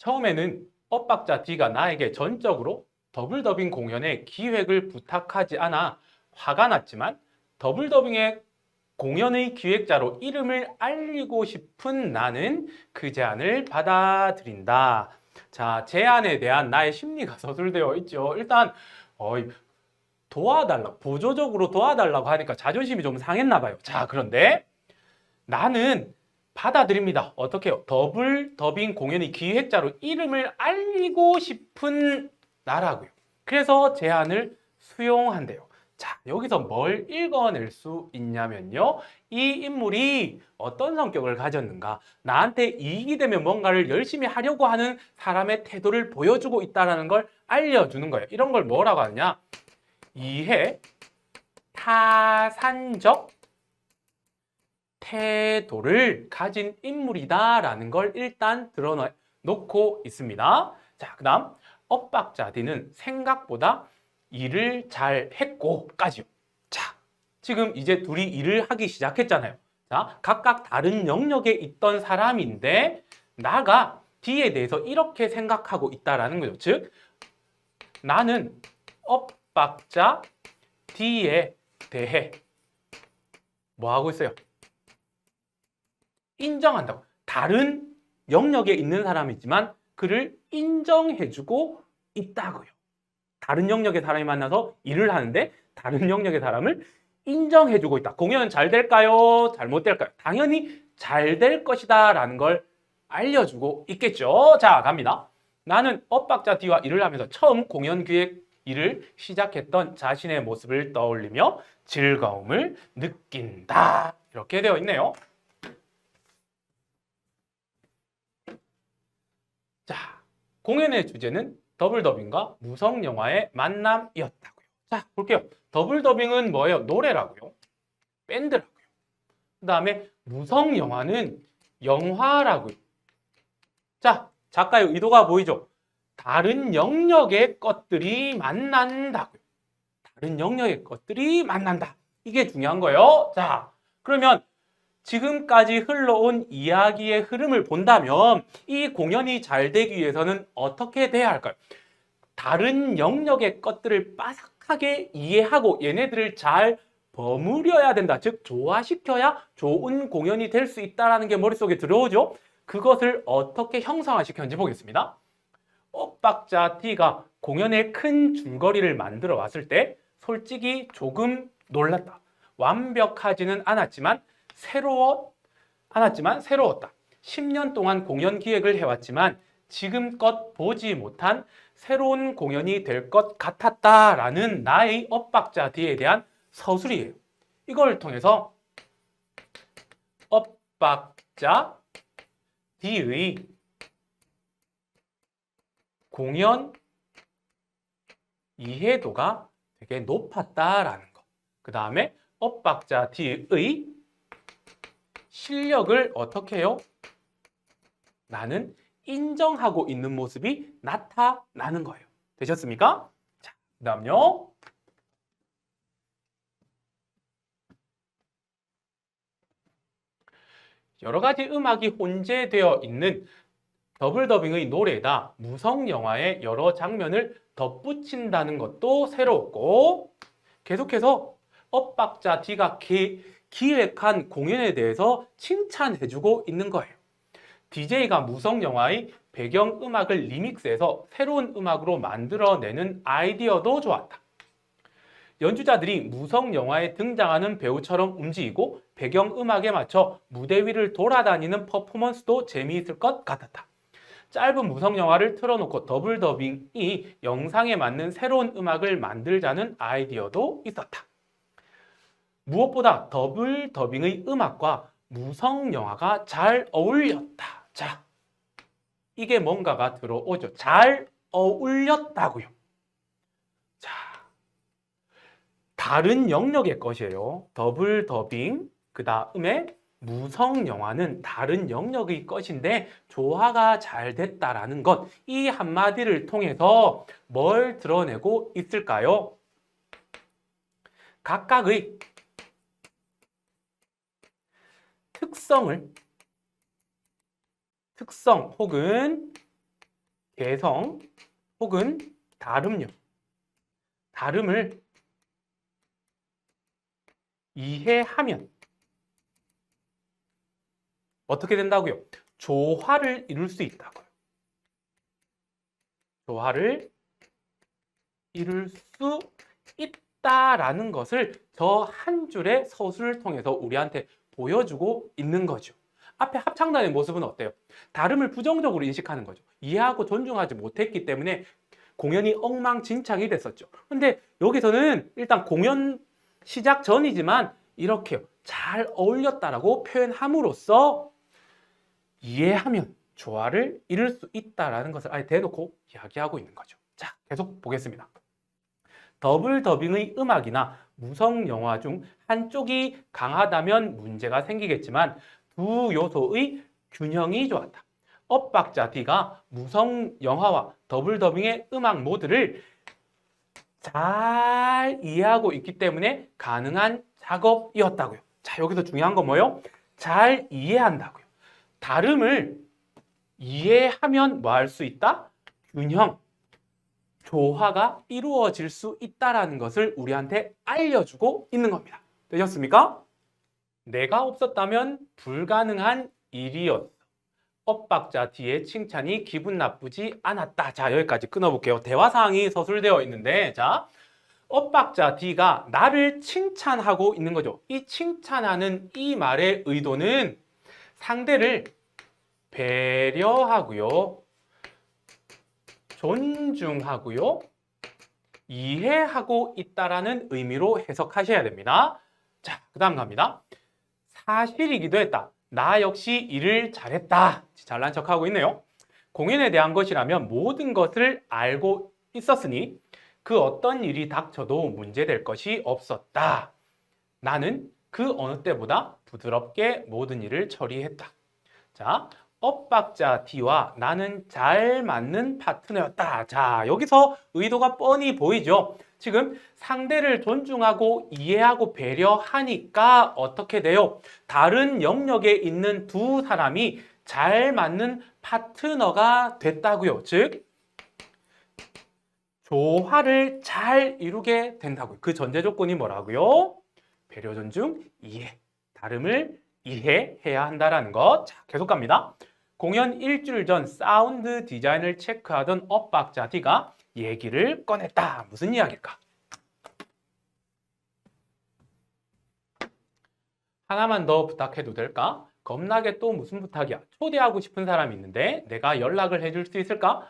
처음에는 엇박자 D가 나에게 전적으로 더블 더빙 공연의 기획을 부탁하지 않아 화가 났지만 더블 더빙의 공연의 기획자로 이름을 알리고 싶은 나는 그 제안을 받아들인다. 자, 제안에 대한 나의 심리가 서술되어 있죠. 일단 도와달라, 보조적으로 도와달라고 하니까 자존심이 좀 상했나 봐요. 자, 그런데 나는 받아들입니다. 어떻게요? 더블 더빙 공연의 기획자로 이름을 알리고 싶은 나라고요. 그래서 제안을 수용한대요. 자, 여기서 뭘 읽어낼 수 있냐면요. 이 인물이 어떤 성격을 가졌는가? 나한테 이익이 되면 뭔가를 열심히 하려고 하는 사람의 태도를 보여주고 있다는 걸 알려주는 거예요. 이런 걸 뭐라고 하느냐? 이해, 타산적 태도를 가진 인물이다라는 걸 일단 드러놓고 있습니다. 자, 그 다음 엇박자 D는 생각보다 일을 잘 했고까지요. 자, 지금 이제 둘이 일을 하기 시작했잖아요. 자, 각각 다른 영역에 있던 사람인데 나가 D에 대해서 이렇게 생각하고 있다라는 거죠. 즉, 나는 엇박자 D에 대해 뭐 하고 있어요? 인정한다고. 다른 영역에 있는 사람이지만 그를 인정해주고 있다고요. 다른 영역의 사람이 만나서 일을 하는데 다른 영역의 사람을 인정해주고 있다. 공연은 잘 될까요? 잘못될까요? 당연히 잘 될 것이다 라는 걸 알려주고 있겠죠. 자, 갑니다. 나는 엇박자 D와 일을 하면서 처음 공연 기획 일을 시작했던 자신의 모습을 떠올리며 즐거움을 느낀다. 이렇게 되어 있네요. 자, 공연의 주제는 더블 더빙과 무성 영화의 만남이었다고요. 자, 볼게요. 더블 더빙은 뭐예요? 노래라고요. 밴드라고요. 그 다음에 무성 영화는 영화라고요. 자, 작가의 의도가 보이죠? 다른 영역의 것들이 만난다고요. 다른 영역의 것들이 만난다. 이게 중요한 거예요. 자, 그러면 지금까지 흘러온 이야기의 흐름을 본다면 이 공연이 잘 되기 위해서는 어떻게 돼야 할까요? 다른 영역의 것들을 빠삭하게 이해하고 얘네들을 잘 버무려야 된다. 즉 조화시켜야 좋은 공연이 될 수 있다는 게 머릿속에 들어오죠. 그것을 어떻게 형상화시켰는지 보겠습니다. 엇박자 D가 공연의 큰 줄거리를 만들어 왔을 때 솔직히 조금 놀랐다. 완벽하지는 않았지만 새로웠다. 10년 동안 공연 기획을 해왔지만 지금껏 보지 못한 새로운 공연이 될 것 같았다라는 나의 엇박자 D에 대한 서술이에요. 이걸 통해서 엇박자 D의 공연 이해도가 되게 높았다라는 거. 그 다음에 엇박자 D의 실력을 어떻게 해요? 나는 인정하고 있는 모습이 나타나는 거예요. 되셨습니까? 자, 그 다음요. 여러 가지 음악이 혼재되어 있는 더블 더빙의 노래에다 무성 영화의 여러 장면을 덧붙인다는 것도 새로웠고 계속해서 엇박자 D가 기획한 공연에 대해서 칭찬해주고 있는 거예요. DJ가 무성 영화의 배경음악을 리믹스해서 새로운 음악으로 만들어내는 아이디어도 좋았다. 연주자들이 무성 영화에 등장하는 배우처럼 움직이고 배경음악에 맞춰 무대 위를 돌아다니는 퍼포먼스도 재미있을 것 같았다. 짧은 무성 영화를 틀어놓고 더블 더빙이 영상에 맞는 새로운 음악을 만들자는 아이디어도 있었다. 무엇보다 더블 더빙의 음악과 무성 영화가 잘 어울렸다. 자, 이게 뭔가가 들어오죠. 잘 어울렸다고요. 자, 다른 영역의 것이에요. 더블 더빙, 그 다음에 무성 영화는 다른 영역의 것인데 조화가 잘 됐다라는 것, 이 한마디를 통해서 뭘 드러내고 있을까요? 각각의 특성 혹은 개성 혹은 다름요. 다름을 이해하면 어떻게 된다고요? 조화를 이룰 수 있다고요. 조화를 이룰 수 있다라는 것을 저 한 줄의 서술을 통해서 우리한테 보여주고 있는 거죠. 앞에 합창단의 모습은 어때요? 다름을 부정적으로 인식하는 거죠. 이해하고 존중하지 못했기 때문에 공연이 엉망진창이 됐었죠. 근데 여기서는 일단 공연 시작 전이지만 이렇게 잘 어울렸다라고 표현함으로써 이해하면 조화를 이룰 수 있다라는 것을 아예 대놓고 이야기하고 있는 거죠. 자, 계속 보겠습니다. 더블 더빙의 음악이나 무성 영화 중 한쪽이 강하다면 문제가 생기겠지만 두 요소의 균형이 좋았다. 엇박자 D가 무성 영화와 더블 더빙의 음악 모드를 잘 이해하고 있기 때문에 가능한 작업이었다고요. 자, 여기서 중요한 건 뭐예요? 잘 이해한다고요. 다름을 이해하면 뭐 할 수 있다? 균형, 조화가 이루어질 수 있다는 것을 우리한테 알려주고 있는 겁니다. 되셨습니까? 내가 없었다면 불가능한 일이었어. 엇박자 뒤에 칭찬이 기분 나쁘지 않았다. 자, 여기까지 끊어볼게요. 대화사항이 서술되어 있는데, 자, 엇박자 D가 나를 칭찬하고 있는 거죠. 이 칭찬하는 이 말의 의도는 상대를 배려하고요, 존중하고요, 이해하고 있다라는 의미로 해석하셔야 됩니다. 자, 그 다음 갑니다. 사실이기도 했다. 나 역시 일을 잘했다. 잘난 척하고 있네요. 공연에 대한 것이라면 모든 것을 알고 있었으니 그 어떤 일이 닥쳐도 문제될 것이 없었다. 나는 그 어느 때보다 부드럽게 모든 일을 처리했다. 자, 엇박자 D와 나는 잘 맞는 파트너였다. 자, 여기서 의도가 뻔히 보이죠? 지금 상대를 존중하고 이해하고 배려하니까 어떻게 돼요? 다른 영역에 있는 두 사람이 잘 맞는 파트너가 됐다고요. 즉, 조화를 잘 이루게 된다고요. 그 전제 조건이 뭐라고요? 배려, 존중, 이해. 다름을 이해해야 한다는 것. 자, 계속 갑니다. 공연 일주일 전 사운드 디자인을 체크하던 엇박자 D가 얘기를 꺼냈다. 무슨 이야기일까? 하나만 더 부탁해도 될까? 겁나게 또 무슨 부탁이야? 초대하고 싶은 사람이 있는데 내가 연락을 해줄 수 있을까?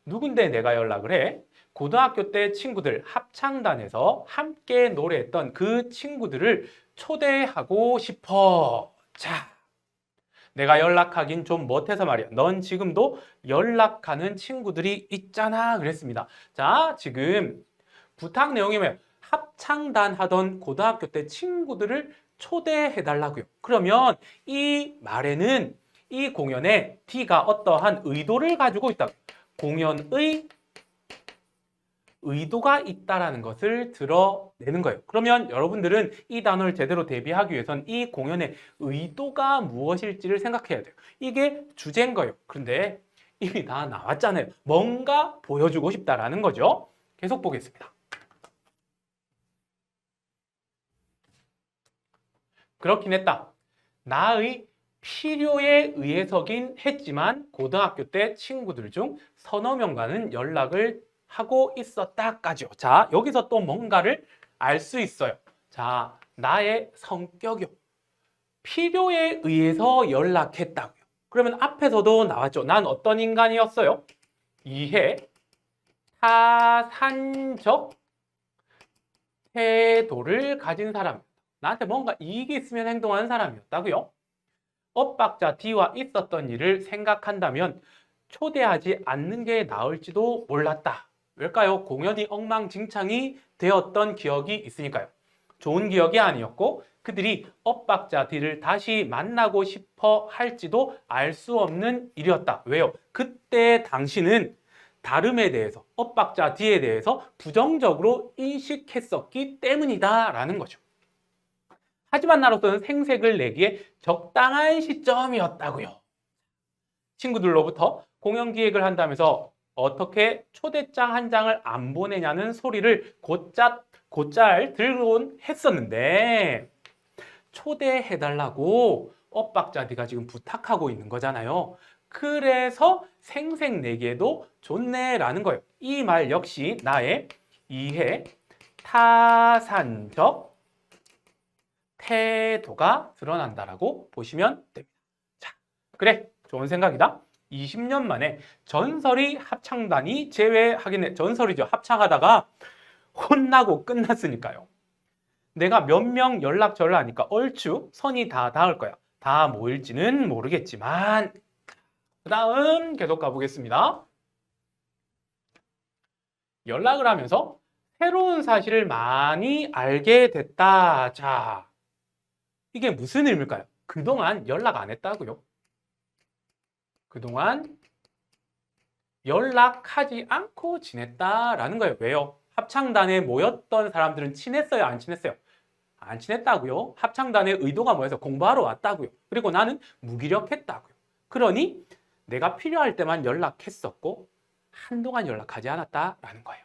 누군데 내가 연락을 해? 고등학교 때 친구들 합창단에서 함께 노래했던 그 친구들을 초대하고 싶어. 자, 내가 연락하긴 좀 못해서 말이야. 넌 지금도 연락하는 친구들이 있잖아. 그랬습니다. 자, 지금 부탁 내용이 뭐예요? 합창단 하던 고등학교 때 친구들을 초대해 달라고요. 그러면 이 말에는 이 공연에 D가 어떠한 의도를 가지고 있다. 공연의 의도가 있다라는 것을 드러내는 거예요. 그러면 여러분들은 이 단어를 제대로 대비하기 위해선 이 공연의 의도가 무엇일지를 생각해야 돼요. 이게 주제인 거예요. 그런데 이미 다 나왔잖아요. 뭔가 보여주고 싶다라는 거죠. 계속 보겠습니다. 그렇긴 했다. 나의 필요에 의해서긴 했지만 고등학교 때 친구들 중 서너 명과는 연락을 하고 있었다까지요. 자, 여기서 또 뭔가를 알 수 있어요. 자, 나의 성격이요. 필요에 의해서 연락했다고요. 그러면 앞에서도 나왔죠. 난 어떤 인간이었어요? 이해, 타산적 태도를 가진 사람. 나한테 뭔가 이익이 있으면 행동하는 사람이었다고요. 엇박자 D와 있었던 일을 생각한다면 초대하지 않는 게 나을지도 몰랐다. 왜일까요? 공연이 엉망진창이 되었던 기억이 있으니까요. 좋은 기억이 아니었고 그들이 엇박자 D를 다시 만나고 싶어 할지도 알 수 없는 일이었다. 왜요? 그때 당신은 다름에 대해서, 엇박자 D에 대해서 부정적으로 인식했었기 때문이다 라는 거죠. 하지만 나로서는 생색을 내기에 적당한 시점이었다고요. 친구들로부터 공연 기획을 한다면서 어떻게 초대장 한 장을 안 보내냐는 소리를 곧잘 들곤 했었는데 초대해달라고 엇박자 네가 지금 부탁하고 있는 거잖아요. 그래서 생색내기에도 좋네라는 거예요. 이 말 역시 나의 이해, 타산적 태도가 드러난다라고 보시면 됩니다. 자, 그래, 좋은 생각이다. 20년 만에 전설이 합창단이 제외하긴 해. 전설이죠. 합창하다가 혼나고 끝났으니까요. 내가 몇 명 연락처를 하니까 얼추 선이 다 닿을 거야. 다 모일지는 모르겠지만 그 다음 계속 가보겠습니다. 연락을 하면서 새로운 사실을 많이 알게 됐다. 자, 이게 무슨 의미일까요? 그동안 연락 안 했다고요? 그동안 연락하지 않고 지냈다라는 거예요. 왜요? 합창단에 모였던 사람들은 친했어요? 안 친했어요? 안 친했다고요? 합창단의 의도가 뭐여서 공부하러 왔다고요? 그리고 나는 무기력했다고요. 그러니 내가 필요할 때만 연락했었고 한동안 연락하지 않았다라는 거예요.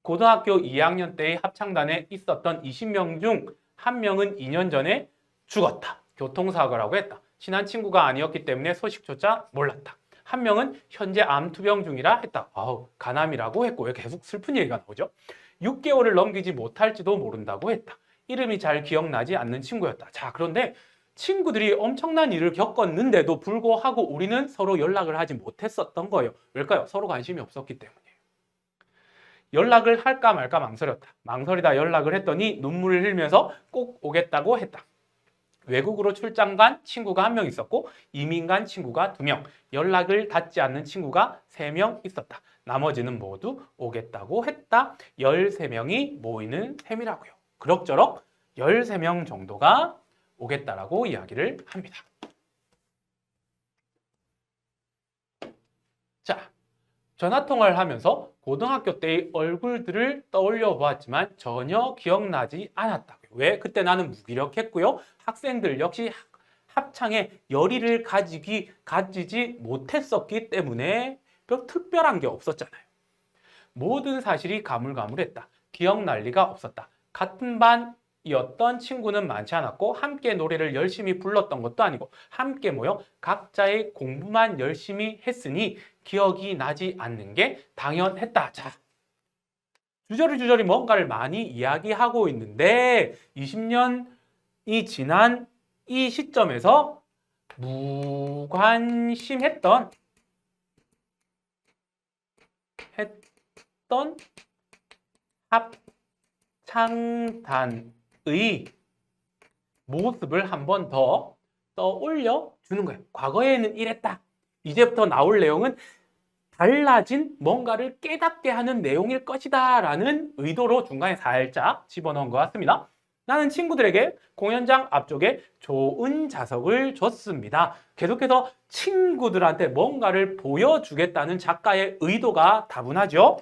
고등학교 2학년 때의 합창단에 있었던 20명 중 한 명은 2년 전에 죽었다. 교통사고라고 했다. 친한 친구가 아니었기 때문에 소식조차 몰랐다. 한 명은 현재 암 투병 중이라 했다. 아우, 간암이라고 했고 왜 계속 슬픈 얘기가 나오죠? 6개월을 넘기지 못할지도 모른다고 했다. 이름이 잘 기억나지 않는 친구였다. 자, 그런데 친구들이 엄청난 일을 겪었는데도 불구하고 우리는 서로 연락을 하지 못했었던 거예요. 왜일까요? 서로 관심이 없었기 때문이에요. 연락을 할까 말까 망설였다. 망설이다 연락을 했더니 눈물을 흘리면서 꼭 오겠다고 했다. 외국으로 출장 간 친구가 1명 있었고 이민 간 친구가 2명, 연락을 닿지 않는 친구가 3명 있었다. 나머지는 모두 오겠다고 했다. 13명이 모이는 셈이라고요. 그럭저럭 13명 정도가 오겠다라고 이야기를 합니다. 자, 전화통화를 하면서 고등학교 때의 얼굴들을 떠올려 보았지만 전혀 기억나지 않았다고요. 왜? 그때 나는 무기력했고요. 학생들 역시 합창에 열의를 가지지 못했었기 때문에 별 특별한 게 없었잖아요. 모든 사실이 가물가물했다. 기억날 리가 없었다. 같은 반이었던 친구는 많지 않았고 함께 노래를 열심히 불렀던 것도 아니고 함께 모여 각자의 공부만 열심히 했으니 기억이 나지 않는 게 당연했다. 자, 주저리 뭔가를 많이 이야기하고 있는데 20년이 지난 이 시점에서 무관심했던 합창단의 모습을 한 번 더 떠올려 주는 거예요. 과거에는 이랬다. 이제부터 나올 내용은 달라진 뭔가를 깨닫게 하는 내용일 것이다 라는 의도로 중간에 살짝 집어넣은 것 같습니다. 나는 친구들에게 공연장 앞쪽에 좋은 좌석을 줬습니다. 계속해서 친구들한테 뭔가를 보여주겠다는 작가의 의도가 다분하죠.